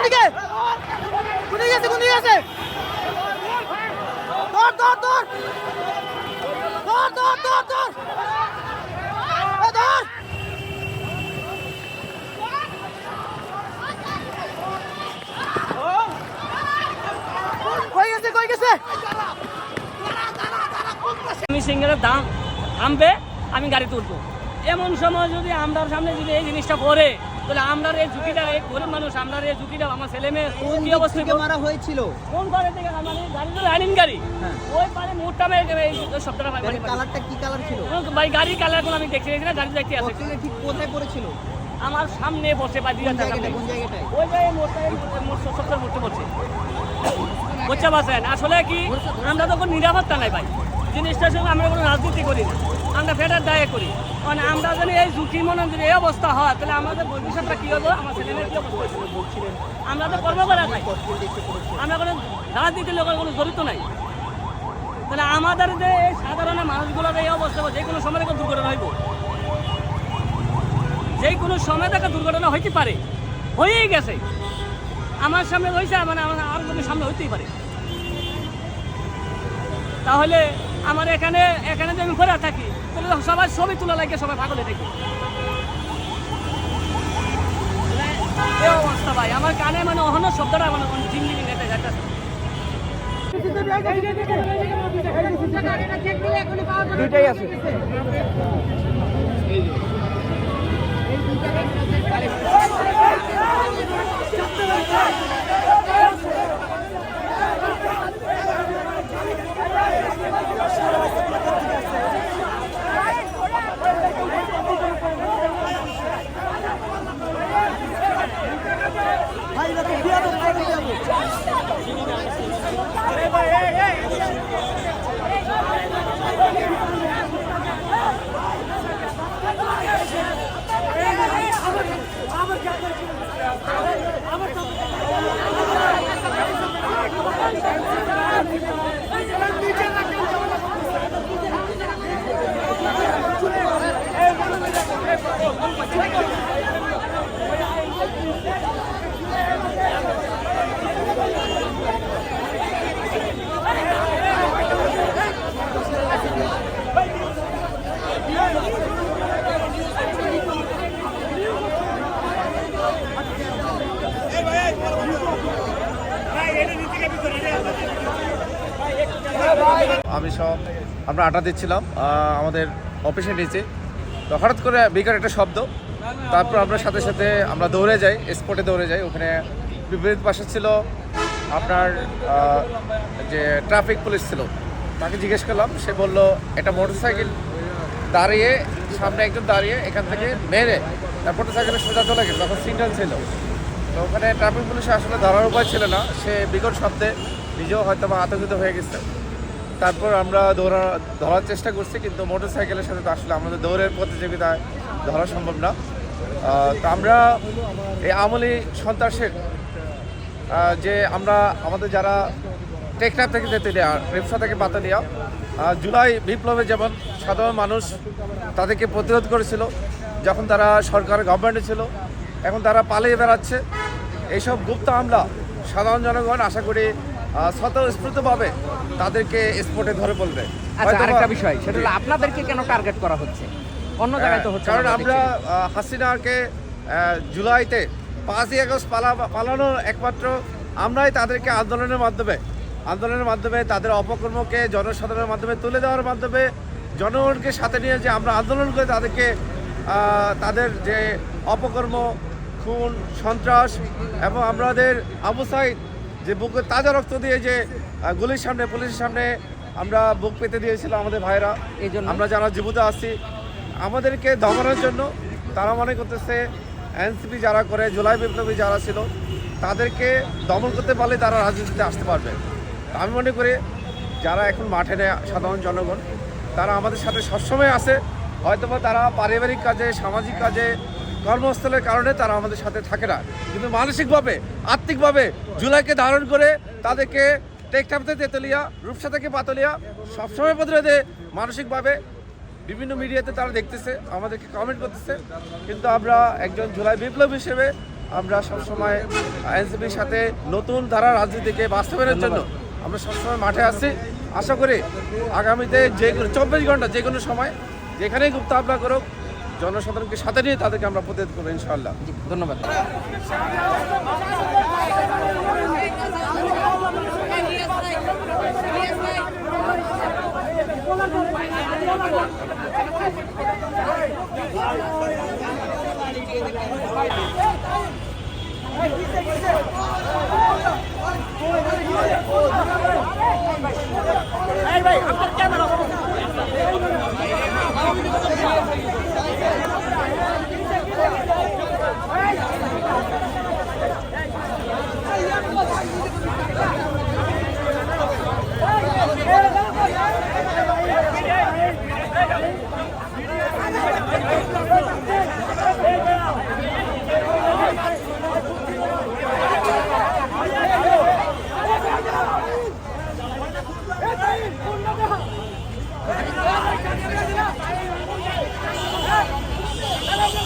কোনদিকে কোনদিকে আছে ধর ধর ধর ধর ধর ধর ধর ধর কই গেছে আমি সিঙ্গারের দাম থামবে, আমি গাড়ি তুলবো। এমন সময় যদি আমরার সামনে যদি এই জিনিসটা করে, তাহলে আমরার এই ঝুঁকিটা, এই গরিব মানুষ, আমরার এই ঝুঁকিটা, আমার ছেলে মেয়ে কি অবস্থা মারা হয়েছিল? কোন পারে থেকে মানে গাড়ি তো লাইনিং গাড়ি, ওই পারে মুহূর্তে আমি এই শব্দটা পাই। কালারটা কি কালার ছিল ভাই? গাড়ির কালার কোনো আমি দেখতে না, গাড়ি দেখতে আছে। ঠিক কোথায় পড়েছিল? আমার সামনে বসে বা দিকে কোন জায়গাটায়? ওই যে সবটার মধ্যে বসে বুঝতে পারছেন। আসলে কি আমরা তখন নিরাপত্তা নাই ভাই, জিনিসটার সঙ্গে আমরা কোনো রাজনীতি করি না, আমরা ফেটার দায়ে করি। মানে আমরা যদি এই ঝুঁকি মনে যদি এই অবস্থা হয়, তাহলে আমাদের ভবিষ্যৎটা কী হবে, আমার ছেলেমেয়ের কী অবস্থা বলছিলেন। আমরা তো কর্ম করা নাই, আমরা কোনো রাজনীতির লোকের কোনো জড়িত নাই। তাহলে আমাদের যে এই সাধারণ মানুষগুলোর এই অবস্থা, যে কোনো সময় থেকে দুর্ঘটনা হইব, যে কোনো সময় থেকে দুর্ঘটনা হইতে পারে, হয়েই গেছে। আমার সামনে হয়েছে, মানে আমার আর কোনো সামনে হইতেই পারে। তাহলে আমার এখানে যদি আমি ঘোরা থাকি, তাহলে সবাই ছবি তোলা লাগে, সবাই পাগলে থাকি। এই অবস্থা ভাই, আমার কানে মানে অহনো শব্দটা মানে জিন্দিগি নেতে যাচ্ছে। দুইটাই আছে। আমি সব আমরা আটা দিচ্ছিলাম আমাদের অফিসের নিচে, তো হঠাৎ করে বিকট একটা শব্দ। তারপর আমরা সাথে সাথে আমরা দৌড়ে যাই, স্পটে দৌড়ে যাই। ওখানে বিপরীত পাশে ছিল আপনার যে ট্রাফিক পুলিশ ছিল, তাকে জিজ্ঞেস করলাম। সে বলল একটা মোটরসাইকেল দাঁড়িয়ে, সামনে একজন দাঁড়িয়ে এখান থেকে মেরে মোটরসাইকেলের সোজা চলে গেল, তখন সিগন্যাল ছিল। তো ওখানে ট্রাফিক পুলিশে আসলে ধরার উপায় ছিল না, সে বিকট শব্দে নিজেও হয়তো বা আতঙ্কিত হয়ে গেছে। তারপর আমরা ধরার চেষ্টা করছি, কিন্তু মোটরসাইকেলের সাথে তো আসলে আমাদের দৌড়ের প্রতিযোগিতায় ধরা সম্ভব না। তো আমরা এই আমলি সন্ত্রাসের যে আমরা আমাদের যারা টেকনাফ থেকে তেতুলিয়া, রিপসা থেকে পাতুলিয়া, জুলাই বিপ্লবে যেমন সাধারণ মানুষ তাদেরকে প্রতিরোধ করেছিল, যখন তারা সরকার গভর্নমেন্টে ছিল, এখন তারা পালিয়ে বেড়াচ্ছে। এইসব গুপ্ত হামলা সাধারণ জনগণ আশা করি স্বতঃস্ফূর্তভাবে তাদেরকে স্পটে ধরে বলবে। আচ্ছা, আরেকটা বিষয়, সেটা হলো আপনাদেরকে কেন টার্গেট করা হচ্ছে? অন্য জায়গায় তো হচ্ছে। কারণ আমরা হাসিনাকে জুলাইতে 5ই আগস্ট পালানোর একমাত্র আমরাই তাদেরকে আন্দোলনের মাধ্যমে তাদের অপকর্মকে জনসাধারণের মাধ্যমে তুলে দেওয়ার মাধ্যমে জনগণকে সাথে নিয়ে যে আমরা আন্দোলন করে তাদেরকে তাদের যে অপকর্ম, খুন, সন্ত্রাস এবং আমাদের আবু সাইদ যে বুকে তাজা রক্ত দিয়ে যে গুলির সামনে, পুলিশের সামনে আমরা বুক পেতে দিয়েছিলাম আমাদের ভাইরা, এই জন্য আমরা যারা জীবিত আছি, আমাদেরকে দমানোর জন্য তারা মনে করতেছে এনসিপি যারা করে, জুলাই বিপ্লবী যারা ছিল, তাদেরকে দমন করতে পারলে তারা রাজনীতিতে আসতে পারবে। আমি মনে করি যারা এখন মাঠে নেয় সাধারণ জনগণ, তারা আমাদের সাথে সবসময় আছে। হয়তোবা তারা পারিবারিক কাজে, সামাজিক কাজে, কর্মস্থলের কারণে তারা আমাদের সাথে থাকে না, কিন্তু মানসিকভাবে, আত্মিকভাবে জুলাইকে ধারণ করে তাদেরকে টেকনাফ থেকে তেতুলিয়া, রূপসা থেকে পাতুলিয়া সবসময় প্রতিরোধে মানসিকভাবে বিভিন্ন মিডিয়াতে তারা দেখতেছে, আমাদেরকে কমেন্ট করতেছে। কিন্তু আমরা একজন জুলাই বিপ্লব হিসেবে আমরা সবসময় এনসিপির সাথে নতুন ধারা রাজনীতিকে বাস্তবায়নের জন্য আমরা সবসময় মাঠে আছি। আশা করি আগামীতে যে কোনো 24 ঘন্টা যে কোনো সময় যেখানেই গুপ্ত হামলা করুক জনসাধারণকে সাথে নিয়ে তাদেরকে আমরা প্রতিরোধ করবো ইনশাআল্লাহ। জি, ধন্যবাদ। Hey!